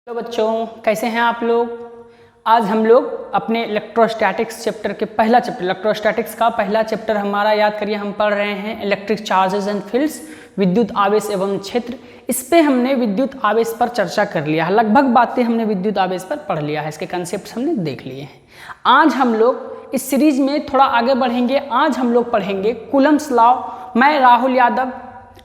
Hello बच्चों, कैसे हैं आप लोग। आज हम लोग अपने इलेक्ट्रोस्टैटिक्स चैप्टर के पहला चैप्टर इलेक्ट्रोस्टैटिक्स का पहला चैप्टर हमारा याद करिए, हम पढ़ रहे हैं इलेक्ट्रिक चार्जेस एंड फील्ड्स, विद्युत आवेश एवं क्षेत्र। इस पे हमने विद्युत आवेश पर चर्चा कर लिया है, लगभग बातें हमने विद्युत आवेश पर पढ़ लिया है, इसके कंसेप्ट हमने देख लिए हैं। आज हम लोग इस सीरीज में थोड़ा आगे बढ़ेंगे। आज हम लोग पढ़ेंगे कूलम्स लॉ। मैं राहुल यादव,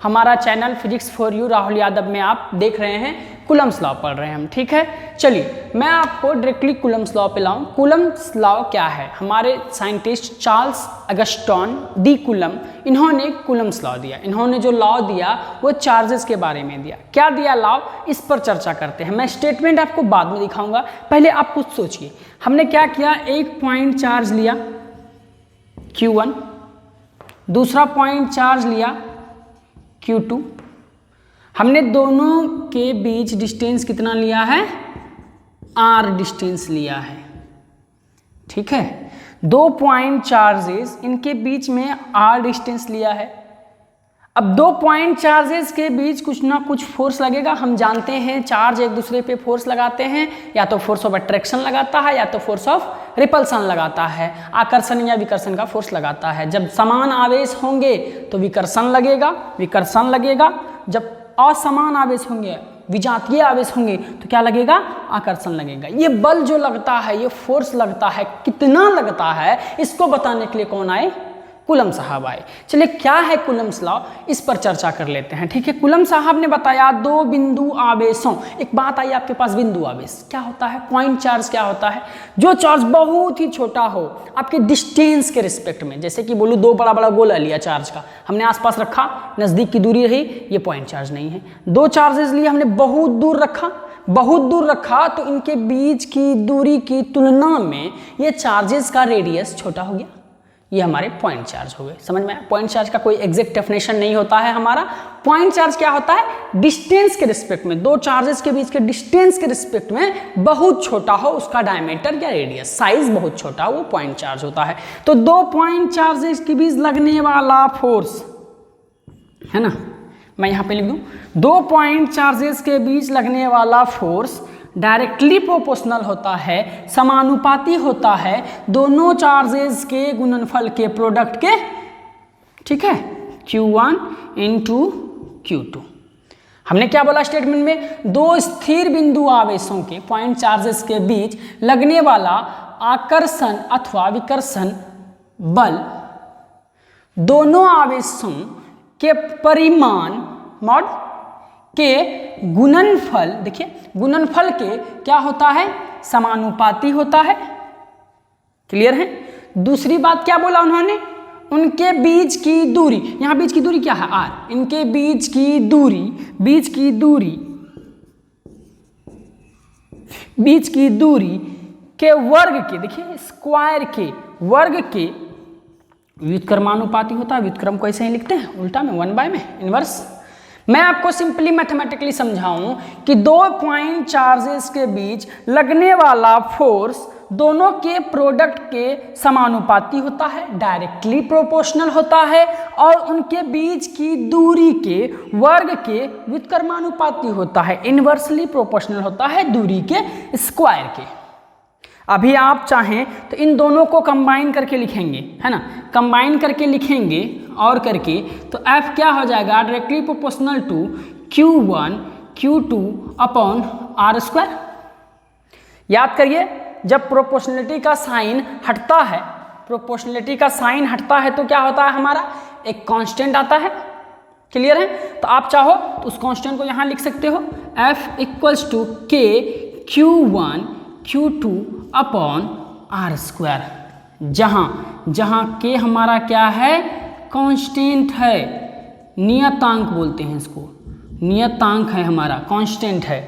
हमारा channel physics for you Rahul Yadav में आप देख रहे हैं, कूलम्स लॉ पढ़ रहे हैं हम, ठीक है। चलिए मैं आपको डायरेक्टली कूलम्स लॉ पे लाऊं। कूलम्स लॉ क्या है? हमारे साइंटिस्ट चार्ल्स अगस्टॉन डी कूलम, इन्होंने कूलम्स लॉ दिया। इन्होंने जो लॉ दिया वो चार्जेस के बारे में दिया। क्या दिया लॉ, इस पर चर्चा करते हैं। मैं स्टेटमेंट आपको बाद में दिखाऊंगा, पहले आप कुछ सोचिए। हमने क्या किया, एक पॉइंट चार्ज लिया Q1, दूसरा पॉइंट चार्ज लिया Q2। हमने दोनों के बीच डिस्टेंस कितना लिया है? R डिस्टेंस लिया है, ठीक है। दो पॉइंट चार्जेस, इनके बीच में R डिस्टेंस लिया है। अब दो पॉइंट चार्जेस के बीच कुछ ना कुछ फोर्स लगेगा। हम जानते हैं चार्ज एक दूसरे पे फोर्स लगाते हैं, या तो फोर्स ऑफ अट्रैक्शन लगाता है या तो फोर्स ऑफ रिपल्सन लगाता है, आकर्षण या विकर्षण का फोर्स लगाता है। जब समान आवेश होंगे तो विकर्षण लगेगा, जब असमान आवेश होंगे, विजातीय आवेश होंगे तो क्या लगेगा? आकर्षण लगेगा। ये बल जो लगता है, ये फोर्स लगता है, कितना लगता है, इसको बताने के लिए कौन आए? कूलम साहब आए। चलिए क्या है कूलम्स लॉ, इस पर चर्चा कर लेते हैं, ठीक है। कूलम साहब ने बताया दो बिंदु आवेशों। एक बात आई आपके पास, बिंदु आवेश क्या होता है? पॉइंट चार्ज क्या होता है? जो चार्ज बहुत ही छोटा हो आपके डिस्टेंस के रिस्पेक्ट में, जैसे कि बोलूँ दो बड़ा बड़ा गोला लिया चार्ज का, हमने आसपास रखा, नज़दीक की दूरी रही, ये पॉइंट चार्ज नहीं है। दो चार्जेस लिए, हमने बहुत दूर रखा तो इनके बीच की दूरी की तुलना में ये चार्जेस का रेडियस छोटा हो गया, ये हमारे पॉइंट चार्ज हो गए। समझ में आया? पॉइंट चार्ज का कोई एग्जैक्ट डेफिनेशन नहीं होता है हमारा। पॉइंट चार्ज क्या होता है? डिस्टेंस के रिस्पेक्ट में, दो चार्जेस के बीच के डिस्टेंस के रिस्पेक्ट में बहुत छोटा हो उसका डायमीटर या रेडियस, साइज बहुत छोटा हो, वो पॉइंट चार्ज होता है। तो दो पॉइंट चार्जेस के बीच लगने वाला फोर्स है ना, मैं यहां पे लिख दूं, दो पॉइंट चार्जेस के बीच लगने वाला फोर्स डायरेक्टली प्रोपोर्शनल होता है, समानुपाती होता है दोनों चार्जेस के गुणनफल के, प्रोडक्ट के, ठीक है, Q1 इंटू Q2। हमने क्या बोला स्टेटमेंट में? दो स्थिर बिंदु आवेशों के, पॉइंट चार्जेस के बीच लगने वाला आकर्षण अथवा विकर्षण बल दोनों आवेशों के परिमाण मॉड के गुणनफल, देखिए गुणनफल के क्या होता है? समानुपाती होता है। क्लियर है? दूसरी बात क्या बोला उन्होंने? उनके बीच की दूरी, यहां बीच की दूरी क्या है? R। इनके बीच की दूरी के वर्ग के, देखिए स्क्वायर के वर्ग के व्युत्क्रमानुपाती होता है। व्युत्क्रम को ऐसे ही लिखते हैं उल्टा में, 1 में इनवर्स। मैं आपको सिंपली मैथमेटिकली समझाऊं कि दो पॉइंट चार्जेस के बीच लगने वाला फोर्स दोनों के प्रोडक्ट के समानुपाती होता है, डायरेक्टली प्रोपोर्शनल होता है, और उनके बीच की दूरी के वर्ग के व्युत्क्रमानुपाती होता है, इनवर्सली प्रोपोर्शनल होता है दूरी के स्क्वायर के। अभी आप चाहें तो इन दोनों को कंबाइन करके लिखेंगे, है ना, कंबाइन करके लिखेंगे और करके, तो F क्या हो जाएगा? Directly proportional to Q1 Q2 upon R²। याद करिए, जब प्रोपोर्शनलिटी का साइन हटता है तो क्या होता है हमारा? एक कांस्टेंट आता है। क्लियर है? तो आप चाहो तो उस कांस्टेंट को यहां लिख सकते हो, F equals to K Q1 Q2 upon R², जहां K हमारा क्या है? कांस्टेंट है, नियतांक बोलते हैं इसको, नियतांक है हमारा, कांस्टेंट है।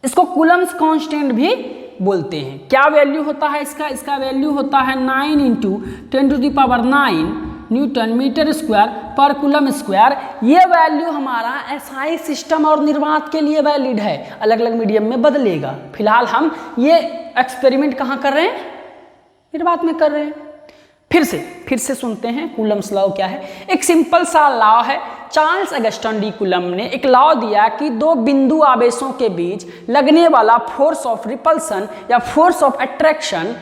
इसको कूलम्स कांस्टेंट भी बोलते हैं। क्या वैल्यू होता है इसका वैल्यू होता है 9 इंटू 10⁹ न्यूटन मीटर स्क्वायर पर कूलम स्क्वायर। ये वैल्यू हमारा SI सिस्टम और निर्वात के लिए वैलिड है, अलग अलग मीडियम में बदलेगा। फिलहाल हम ये एक्सपेरिमेंट कहाँ कर रहे हैं? निर्वात में कर रहे हैं। फिर से सुनते हैं कूलम्स लॉ क्या है। एक सिंपल सा लॉ है, चार्ल्स अगस्टन डी कूलम ने एक लॉ दिया कि दो बिंदु आवेशों के बीच लगने वाला फोर्स ऑफ रिपल्सन या फोर्स ऑफ अट्रैक्शन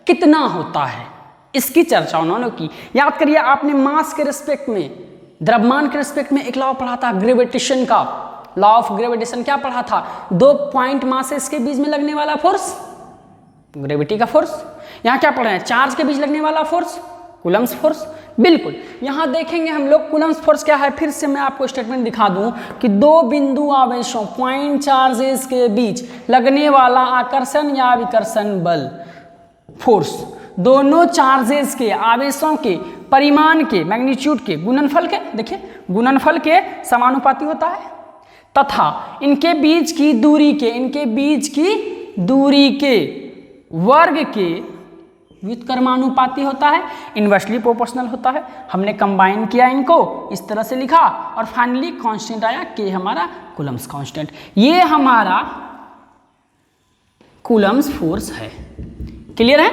कितना होता है, इसकी चर्चा उन्होंने की। याद करिए, आपने मास के रिस्पेक्ट में, द्रव्यमान के रिस्पेक्ट में एक लॉ पढ़ा था ग्रेविटेशन का, लॉ ऑफ ग्रेविटेशन क्या पढ़ा था, दो पॉइंट मासेस के बीच में लगने वाला फोर्स, ग्रेविटी का फोर्स। यहां क्या पढ़ रहे हैं, चार्ज के बीच लगने वाला फोर्स, कूलम्स फोर्स। बिल्कुल, यहां देखेंगे हम लोग कूलम्स फोर्स क्या है। फिर से मैं आपको स्टेटमेंट दिखा दूं कि दो बिंदु आवेशों पॉइंट चार्जेस के बीच लगने वाला आकर्षण या विकर्षण बल, फोर्स, दोनों चार्जेस के, आवेशों के परिमाण के, मैग्नीट्यूड के, गुणनफल के, देखिए गुणनफल के समानुपाती होता है तथा इनके बीच की दूरी के वर्ग के व्युत्क्रमानुपाती होता है, इन्वर्सली प्रोपोर्शनल होता है। हमने कंबाइन किया इनको, इस तरह से लिखा और फाइनली कांस्टेंट आया के हमारा कूलम्स कांस्टेंट। ये हमारा कूलम्स फोर्स है। क्लियर है,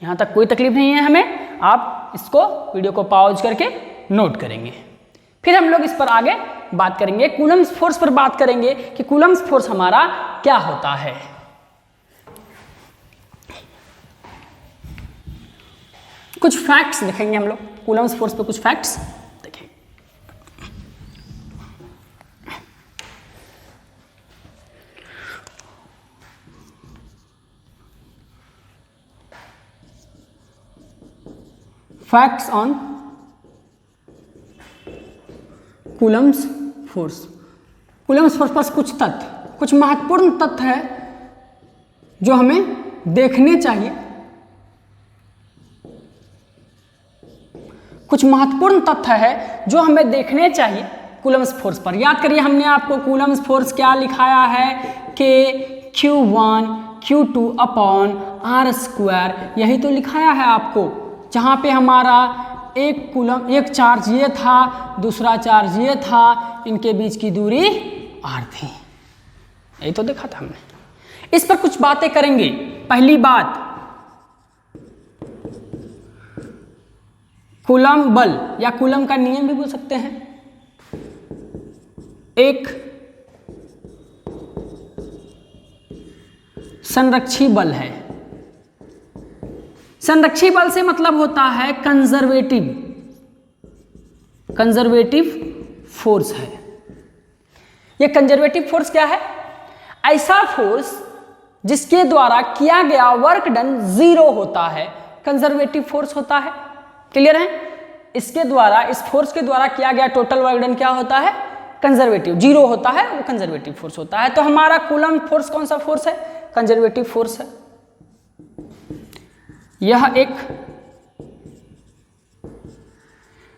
यहां तक कोई तकलीफ नहीं है हमें। आप इसको वीडियो को पॉज करके नोट करेंगे, फिर हम लोग इस पर आगे बात करेंगे, कूलम्स फोर्स पर बात करेंगे कि कूलम्स फोर्स हमारा क्या होता है। कुछ फैक्ट्स देखेंगे हम लोग, कूलम्स फोर्स पे कुछ फैक्ट्स देखेंगे। Facts on Coulomb's force. Coulomb's force पर कुछ तथ्य, कुछ महत्वपूर्ण तथ्य है जो हमें देखने चाहिए, कुछ महत्वपूर्ण तथ्य है जो हमें देखने चाहिए कूलम्स फोर्स पर। याद करिए, हमने आपको कूलम्स फोर्स क्या लिखाया है, के Q1 Q2 upon R square, यही तो लिखाया है आपको, जहाँ पे हमारा एक कूलम, एक चार्ज ये था, दूसरा चार्ज ये था, इनके बीच की दूरी R थी, यही तो देखा था हमने। इस पर कुछ बातें करेंगे। पहली बात, कूलम बल या कूलम का नियम भी बोल सकते हैं, एक संरक्षी बल है। संरक्षी बल से मतलब होता है कंजर्वेटिव फोर्स है। यह कंजर्वेटिव फोर्स क्या है, ऐसा फोर्स जिसके द्वारा किया गया वर्क डन 0 होता है, कंजर्वेटिव फोर्स होता है। क्लियर है, इसके द्वारा, इस फोर्स के द्वारा किया गया टोटल वर्क डन क्या होता है, कंजर्वेटिव, 0 होता है, वो कंजर्वेटिव फोर्स होता है। तो हमारा कूलम फोर्स कौन सा फोर्स है, कंजर्वेटिव फोर्स है। यह एक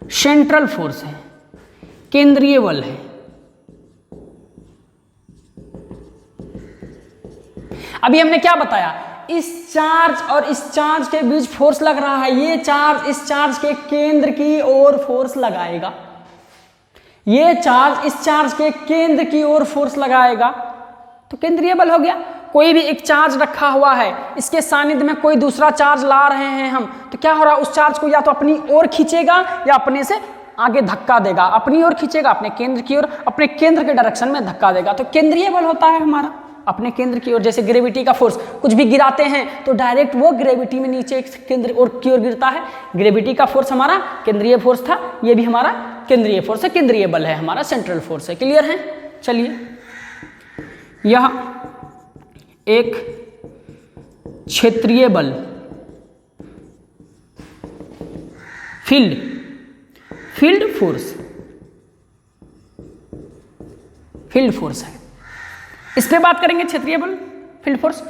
सेंट्रल फोर्स है, केंद्रीय बल है। अभी हमने क्या बताया, इस चार्ज और इस चार्ज के बीच फोर्स लग रहा है, ये चार्ज इस चार्ज के केंद्र की ओर फोर्स लगाएगा, ये चार्ज इस चार्ज के केंद्र की ओर फोर्स लगाएगा, तो केंद्रीय बल हो गया। कोई भी एक चार्ज रखा हुआ है, इसके सानिध्य में कोई दूसरा चार्ज ला रहे हैं हम, तो क्या हो रहा है, उस चार्ज को या तो अपनी ओर खींचेगा या अपने से आगे धक्का देगा, अपनी ओर खींचेगा, अपने केंद्र की ओर, अपने केंद्र के डायरेक्शन में धक्का देगा, तो केंद्रीय बल होता है हमारा अपने केंद्र की ओर। जैसे ग्रेविटी का फोर्स, कुछ भी गिराते हैं तो डायरेक्ट वो ग्रेविटी में नीचे केंद्र की ओर गिरता है। ग्रेविटी का फोर्स हमारा केंद्रीय फोर्स था, ये भी हमारा केंद्रीय फोर्स है, केंद्रीय बल है हमारा, सेंट्रल फोर्स है। क्लियर है, चलिए, यह एक क्षेत्रीय बल, फील्ड फोर्स है। इस पे बात करेंगे, क्षेत्रीय बल, फील्ड फोर्स।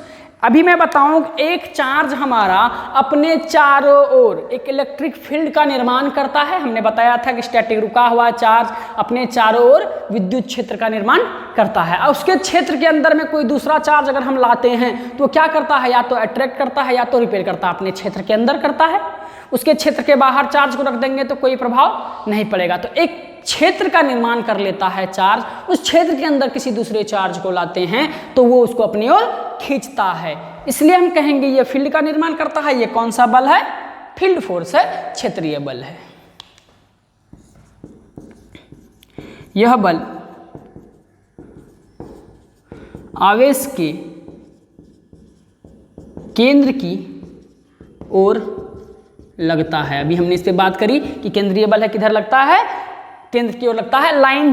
अभी मैं बताऊं, एक चार्ज हमारा अपने चारों ओर एक इलेक्ट्रिक फील्ड का निर्माण करता है। हमने बताया था कि स्टैटिक रुका हुआ चार्ज अपने चारों ओर विद्युत क्षेत्र का निर्माण करता है, और उसके क्षेत्र के अंदर में कोई दूसरा चार्ज अगर हम लाते हैं तो क्या करता है, या तो अट्रैक्ट करता है या तो रिपेल करता है, अपने क्षेत्र के अंदर करता है। उसके क्षेत्र के बाहर चार्ज को रख देंगे तो कोई प्रभाव नहीं पड़ेगा। तो एक क्षेत्र का निर्माण कर लेता है चार्ज, उस क्षेत्र के अंदर किसी दूसरे चार्ज को लाते हैं तो वो उसको अपनी ओर खींचता है, इसलिए हम कहेंगे ये फील्ड का निर्माण करता है। ये कौन सा बल है, फील्ड फोर्स है, क्षेत्रीय बल है। यह बल आवेश के केंद्र की ओर लगता है। अभी हमने इस पे बात करी कि केंद्रीय बल है किधर लगता है, केंद्र की ओर लगता है। Line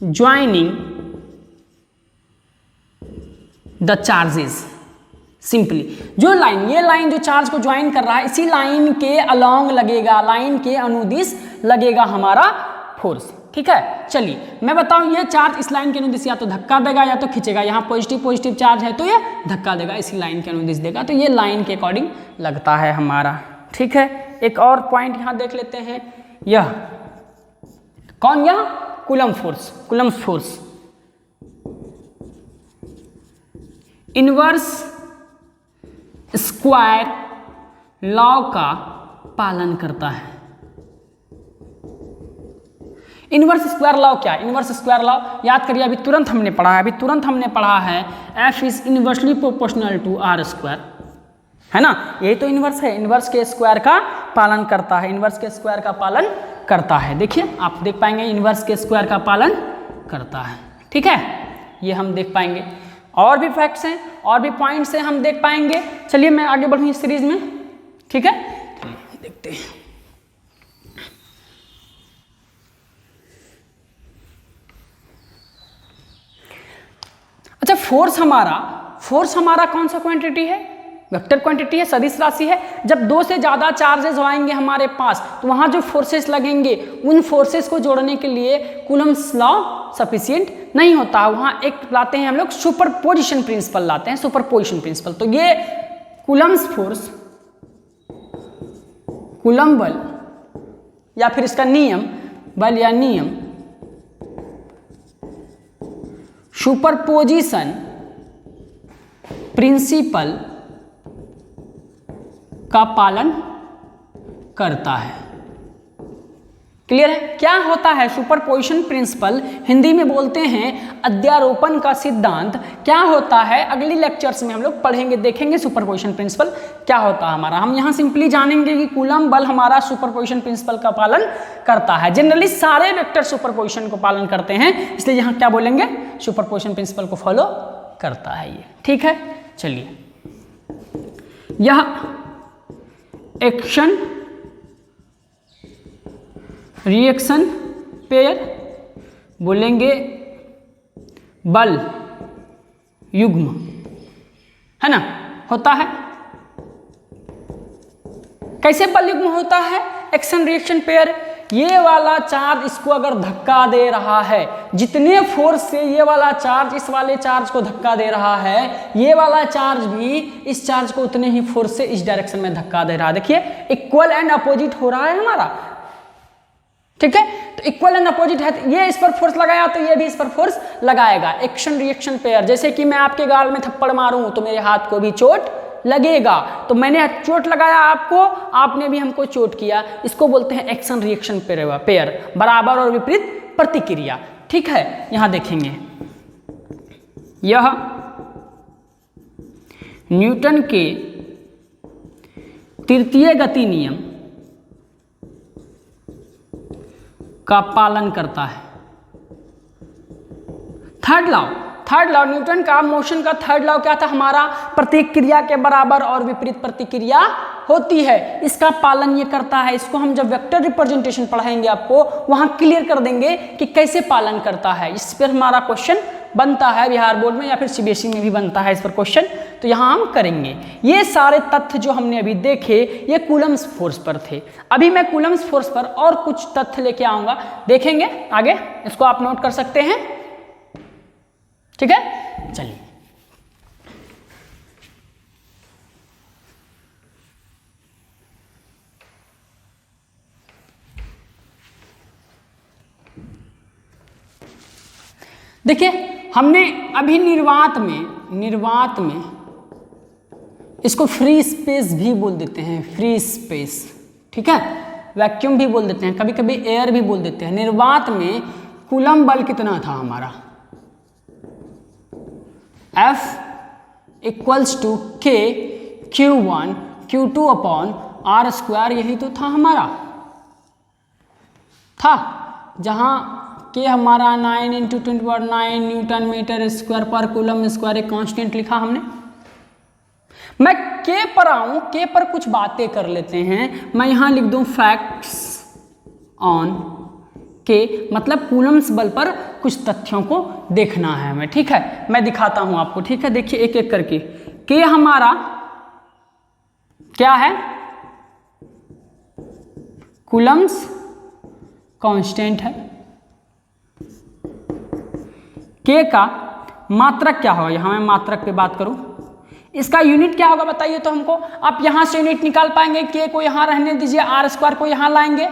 joining the charges, simply जो लाइन, ये लाइन जो चार्ज को ज्वाइन कर रहा है, इसी लाइन के अलोंग लगेगा, लाइन के अनुदिश लगेगा हमारा फोर्स। ठीक है, चलिए मैं बताऊं, ये चार्ज इस लाइन के अनुदिश या तो धक्का देगा या तो खींचेगा। यहाँ पॉजिटिव चार्ज है तो ये धक्का देगा, इसी लाइन के अनुदिश देगा, तो ये लाइन के अकॉर्डिंग लगता है हमारा। ठीक है, एक और पॉइंट यहाँ देख लेते हैं, यह कौन, यह coulomb force inverse square law का पालन करता है। इनवर्स स्क्वायर लॉ क्या है? इनवर्स स्क्वायर लॉ याद करिए, अभी तुरंत हमने पढ़ा है F is inversely proportional to R square, है ना, यही तो इनवर्स है, इनवर्स के स्क्वायर का पालन करता है, इनवर्स के स्क्वायर का पालन करता है। देखिए आप देख पाएंगे इनवर्स के स्क्वायर का पालन करता है। ठीक है, ये हम देख पाएंगे, और भी फैक्ट्स हैं और भी पॉइंट्स हैं हम देख पाएंगे। चलिए मैं आगे बढ़ूँ इस सीरीज में। ठीक है, देखते हैं। अच्छा, फोर्स हमारा कौन सा क्वांटिटी है? वेक्टर क्वांटिटी है, सदिश राशि है। जब दो से ज़्यादा चार्जेस आएंगे हमारे पास तो वहाँ जो फोर्सेस लगेंगे उन फोर्सेस को जोड़ने के लिए कूलम्ब्स लॉ सफिशिएंट नहीं होता। वहाँ एक लाते हैं हम लोग सुपरपोजिशन प्रिंसिपल लाते हैं, सुपरपोजिशन प्रिंसिपल। तो ये कूलम्ब्स फोर्स, कूलम्ब बल या फिर इसका नियम, बल या नियम सुपरपोजिशन प्रिंसिपल का पालन करता है। क्लियर है? क्या होता है सुपरपोजिशन प्रिंसिपल? हिंदी में बोलते हैं अध्यारोपण का सिद्धांत। क्या होता है अगली लेक्चर्स में हम लोग पढ़ेंगे, देखेंगे सुपरपोजिशन प्रिंसिपल क्या होता है हमारा। हम यहाँ सिंपली जानेंगे कि कूलम्ब बल हमारा सुपरपोजिशन प्रिंसिपल का पालन करता है। जनरली सारे वेक्टर सुपरपोजिशन को पालन करते हैं, इसलिए यहाँ क्या बोलेंगे, सुपरपोजिशन प्रिंसिपल को फॉलो करता है ये। ठीक है, चलिए यह एक्शन रिएक्शन पेयर बोलेंगे बल युग्म, है ना, होता है। कैसे बल युग्म होता है? एक्शन रिएक्शन पेयर, ये वाला चार्ज इसको अगर धक्का दे रहा है, जितने फोर्स से ये वाला चार्ज इस वाले चार्ज को धक्का दे रहा है, ये वाला चार्ज भी इस चार्ज को उतने ही फोर्स से इस डायरेक्शन में धक्का दे रहा है। देखिए इक्वल एंड अपोजिट हो रहा है हमारा। ठीक है, तो इक्वल एंड अपोजिट है, तो ये इस पर फोर्स लगाया तो ये भी इस पर फोर्स लगाएगा। एक्शन रिएक्शन पेयर, जैसे कि मैं आपके गाल में थप्पड़ मारूं तो मेरे हाथ को भी चोट लगेगा, तो मैंने चोट लगाया आपको, आपने भी हमको चोट किया, इसको बोलते हैं एक्शन रिएक्शन पेयर, बराबर और विपरीत प्रतिक्रिया। ठीक है, यहां देखेंगे यह न्यूटन के तृतीय गति नियम का पालन करता है। थर्ड लॉ न्यूटन का मोशन का थर्ड लॉ क्या था हमारा? प्रतिक्रिया के बराबर और विपरीत प्रतिक्रिया होती है, इसका पालन ये करता है। इसको हम जब वेक्टर रिप्रेजेंटेशन पढ़ाएंगे आपको वहां क्लियर कर देंगे कि कैसे पालन करता है। इस पर हमारा क्वेश्चन बनता है बिहार बोर्ड में या फिर सीबीएसई में भी बनता है इस पर क्वेश्चन, तो यहाँ हम करेंगे। ये सारे तथ्य जो हमने अभी देखे ये कूलम्ब्स फोर्स पर थे। अभी मैं कूलम्ब्स फोर्स पर और कुछ तथ्य लेके आऊंगा, देखेंगे आगे, इसको आप नोट कर सकते हैं। ठीक है, चलिए देखिए, हमने अभी निर्वात में इसको फ्री स्पेस भी बोल देते हैं, फ्री स्पेस। ठीक है, वैक्यूम भी बोल देते हैं, कभी कभी एयर भी बोल देते हैं। निर्वात में कूलम्ब बल कितना था हमारा? F = K Q1 Q2 upon R square, यही तो था हमारा, था, जहाँ के हमारा 9 × 10⁹ न्यूटन मीटर स्क्वायर पर कूलम स्क्वायर एक कांस्टेंट लिखा हमने। मैं के पर आऊं, के पर कुछ बातें कर लेते हैं। मैं यहां लिख दूं फैक्ट्स ऑन के, मतलब कूलम्स बल पर कुछ तथ्यों को देखना है हमें, ठीक है। मैं दिखाता हूं आपको, ठीक है। देखिए एक एक करके, के हमारा क्या है, कूलम्स कांस्टेंट है। के का मात्रक क्या होगा, यहां मैं मात्रक पे बात करूं, इसका यूनिट क्या होगा बताइए तो हमको। आप यहां से यूनिट निकाल पाएंगे, के को यहां रहने दीजिए, आर स्क्वायर को यहां लाएंगे,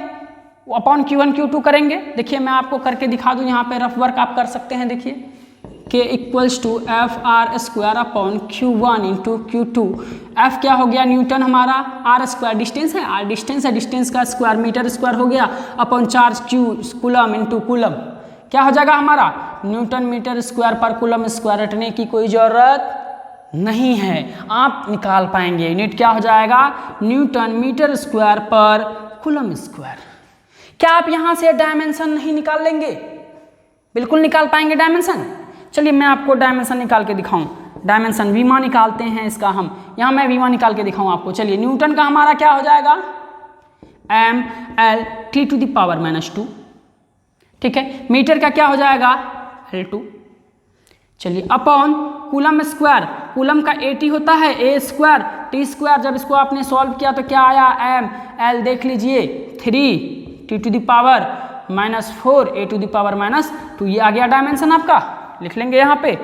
अपॉन Q1 Q2 करेंगे। देखिए मैं आपको करके दिखा दूं, यहाँ पे रफ वर्क आप कर सकते हैं। देखिए के equals to F R square upon Q1 × Q2। F क्या हो गया, न्यूटन हमारा, आर स्क्वायर डिस्टेंस है, आर डिस्टेंस है, डिस्टेंस का स्क्वायर मीटर स्क्वायर हो गया, upon charge Q coulomb × coulomb, क्या हो जाएगा हमारा, न्यूटन मीटर स्क्वायर पर कूलम स्क्वायर, रटने की कोई जरूरत नहीं है, आप निकाल पाएंगे। यूनिट क्या हो जाएगा, न्यूटन मीटर स्क्वायर पर कूलम स्क्वायर। क्या आप यहां से डायमेंशन नहीं निकाल लेंगे, बिल्कुल निकाल पाएंगे डायमेंशन। चलिए मैं आपको डायमेंशन निकाल के दिखाऊं, डायमेंशन वीमा निकालते हैं इसका हम, यहां मैं वीमा निकाल के दिखाऊं आपको। चलिए न्यूटन का हमारा क्या हो जाएगा, mL/T⁻², ठीक है। मीटर का क्या हो जाएगा, L2। चलिए अपॉन कूलम स्क्वायर, कूलम का AT होता है A स्क्वायर T स्क्वायर, जब इसको आपने सॉल्व किया तो क्या आया, mL देख लीजिए 3T⁻⁻4 A⁻², ये आ गया डायमेंशन आपका, लिख लेंगे यहाँ पे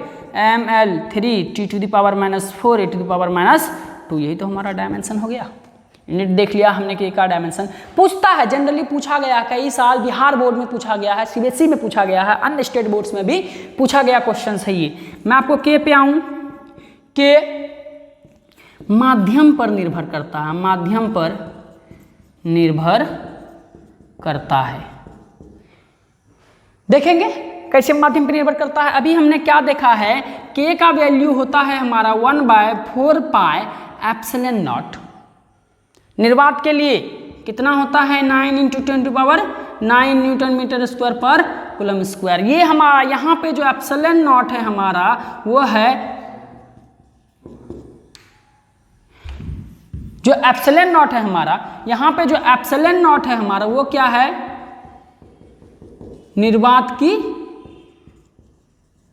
mL 3T⁻⁻4 A⁻², यही तो हमारा डायमेंशन हो गया। यूनिट देख लिया हमने कि का डायमेंशन पूछता है, जनरली पूछा गया, कई साल बिहार बोर्ड में पूछा गया है, CBSE में पूछा गया है, अन्य स्टेट बोर्ड्स में भी पूछा गया क्वेश्चन है ये। मैं आपको के पे आऊं, के माध्यम पर निर्भर करता है, माध्यम पर निर्भर करता है। देखेंगे कैसे माध्यम पर निर्भर करता है। अभी हमने क्या देखा है, के का वैल्यू होता है हमारा 1/4πε0। निर्वात के लिए कितना होता है, 9 × 10⁹ न्यूटन मीटर स्क्वायर पर कूलम स्क्वायर। ये हमारा यहाँ पे जो ε0 है हमारा, वो है जो ε0 है हमारा, यहाँ पे जो ε0 है हमारा, वो क्या है, निर्वात की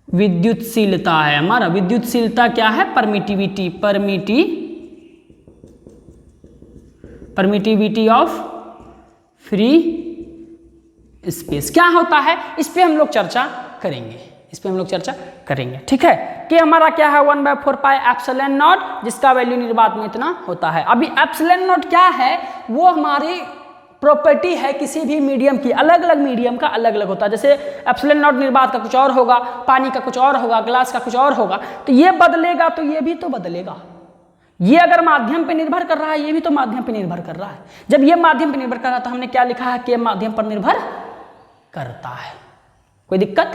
विद्युतशीलता है हमारा। विद्युतशीलता क्या है, परमिटिविटी ऑफ फ्री स्पेस क्या होता है, इस पे हम लोग चर्चा करेंगे, ठीक है। कि हमारा क्या है 1/4πε0, जिसका वैल्यू निर्वात में इतना होता है। अभी ε0 क्या है, वो हमारी प्रॉपर्टी है किसी भी मीडियम की, अलग अलग मीडियम का अलग अलग होता है। जैसे ε0 निर्वात का कुछ और होगा, पानी का कुछ और होगा, ग्लास का कुछ और होगा, तो ये बदलेगा तो ये भी तो बदलेगा। ये अगर माध्यम पे निर्भर कर रहा है, ये भी तो माध्यम पे निर्भर कर रहा है। जब ये माध्यम पे निर्भर कर रहा है तो हमने क्या लिखा है कि माध्यम पर निर्भर करता है, कोई दिक्कत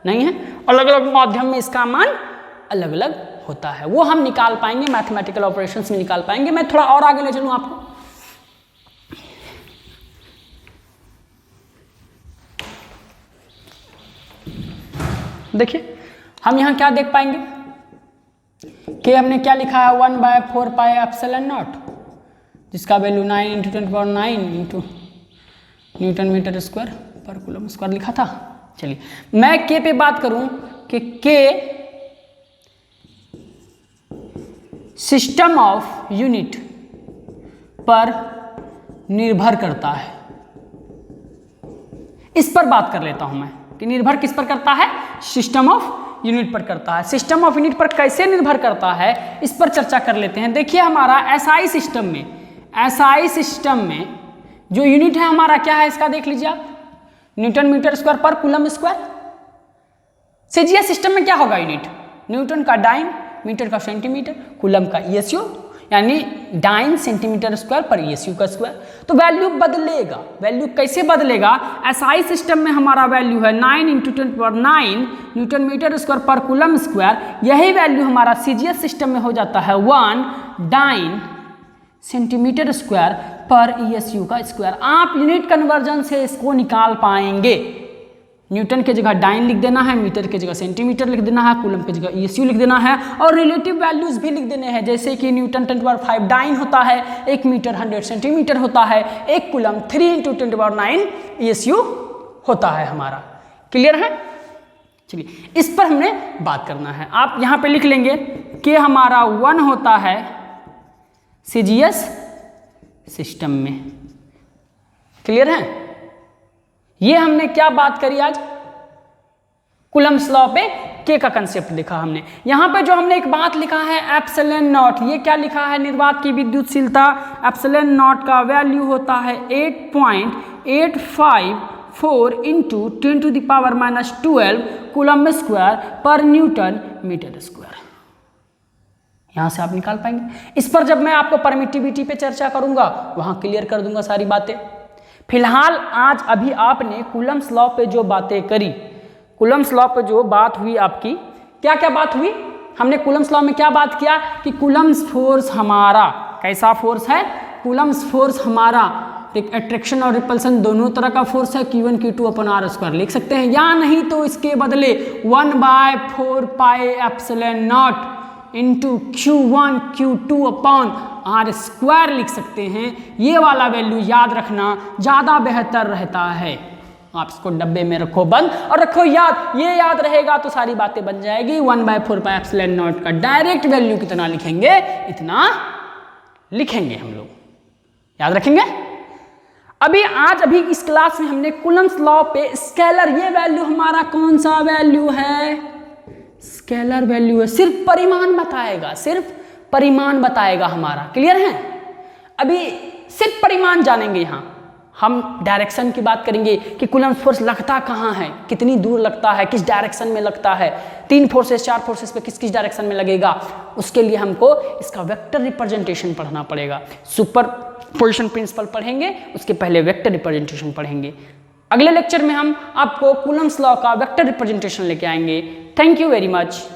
नहीं है। अलग अलग माध्यम में इसका मान अलग अलग होता है, वो हम निकाल पाएंगे, मैथमेटिकल ऑपरेशंस में निकाल पाएंगे। मैं थोड़ा और आगे ले चलूं आपको, देखिए हम यहां क्या देख पाएंगे कि हमने क्या लिखा है 1/4πε0, जिसका वैल्यू 9 × 10⁹ न्यूटन मीटर स्क्वायर पर कूलम स्क्वायर लिखा था। चलिए मैं के पे बात करूं कि के सिस्टम ऑफ यूनिट पर निर्भर करता है, इस पर बात कर लेता हूं मैं कि निर्भर किस पर करता है, सिस्टम ऑफ यूनिट पर करता है। सिस्टम ऑफ यूनिट पर कैसे निर्भर करता है, इस पर चर्चा कर लेते हैं। देखिए हमारा एसआई सिस्टम में जो यूनिट है हमारा क्या है, इसका देख लीजिए आप, न्यूटन मीटर स्क्वायर पर कूलम स्क्वायर। सीजीएस सिस्टम में क्या होगा यूनिट, न्यूटन का डाइन, मीटर का सेंटीमीटर, कूलम का ईएसयू, यानी डाइन सेंटीमीटर स्क्वायर पर ईएसयू का स्क्वायर। तो वैल्यू बदलेगा, वैल्यू कैसे बदलेगा, एसआई सिस्टम में हमारा वैल्यू है 9 × 10⁹ न्यूटन मीटर स्क्वायर पर कूलम स्क्वायर। यही वैल्यू हमारा सीजीएस सिस्टम में हो जाता है 1 डाइन सेंटीमीटर स्क्वायर पर ESU का स्क्वायर। आप यूनिट कन्वर्जन से इसको निकाल पाएंगे। न्यूटन की जगह डाइन लिख देना है, मीटर की जगह सेंटीमीटर लिख देना है, कूलम की जगह ESU लिख देना है और रिलेटिव वैल्यूज भी लिख देने हैं। जैसे कि न्यूटन 10⁵ डाइन होता है, 1 मीटर 100 सेंटीमीटर होता है, 1 कूलम 3 × 10⁹ ESU होता है हमारा। क्लियर है? चलिए इस पर हमने बात करना है। आप यहाँ पे लिख लेंगे कि हमारा 1 होता है CGS सिस्टम में। क्लियर है? ये हमने क्या बात करी आज? कूलम्स लॉ पे के का कंसेप्ट लिखा हमने। यहां पे जो हमने एक बात लिखा है एप्सिलॉन नॉट, ये क्या लिखा है? निर्वात की विद्युतशीलता एप्सिलॉन नॉट का वैल्यू होता है 8.854 इंटू 10⁻⁻12 कूलम स्क्वायर पर न्यूटन मीटर स्क्वायर। यहां से आप निकाल पाएंगे। इस पर जब मैं आपको परमिटिविटी पे चर्चा करूंगा वहां क्लियर कर दूंगा सारी बातें। फिलहाल आज अभी आपने कूलम्स लॉ पे जो बातें करी, कूलम्स लॉ पे जो बात हुई आपकी, क्या क्या बात हुई? हमने कूलम्स लॉ में क्या बात किया कि कूलम्स फोर्स हमारा कैसा फोर्स है? कूलम्स फोर्स हमारा अट्रैक्शन और रिपल्सन दोनों तरह का फोर्स है, Q1 Q2/r² लिख सकते हैं, या नहीं तो इसके बदले 1/4 pi epsilon not into Q1 Q2/r² लिख सकते हैं। ये वाला वैल्यू याद रखना ज़्यादा बेहतर रहता है। आप इसको डब्बे में रखो बंद और रखो याद। ये याद रहेगा तो सारी बातें बन जाएगी। 1/4 पाई एप्सिलॉन नॉट का डायरेक्ट वैल्यू कितना लिखेंगे? इतना लिखेंगे हम लोग, याद रखेंगे। अभी इस क्लास में हमने कूलम्स लॉ पे स्केलर, ये वैल्यू हमारा कौन सा वैल्यू है? स्केलर वैल्यू है, सिर्फ परिमाण बताएगा, सिर्फ परिमाण बताएगा हमारा। क्लियर है? अभी सिर्फ परिमाण जानेंगे। यहां हम डायरेक्शन की बात करेंगे कि कूलम्स फोर्स लगता कहां है, कितनी दूर लगता है, किस डायरेक्शन में लगता है, 3 फोर्सेस 4 फोर्सेस पे किस किस डायरेक्शन में लगेगा। उसके लिए हमको इसका वेक्टर रिप्रेजेंटेशन पढ़ना पड़ेगा। सुपरपोजिशन प्रिंसिपल पढ़ेंगे, उसके पहले वेक्टर रिप्रेजेंटेशन पढ़ेंगे। अगले लेक्चर में हम आपको कूलम्स लॉ का वेक्टर रिप्रेजेंटेशन लेके आएंगे। Thank you very much.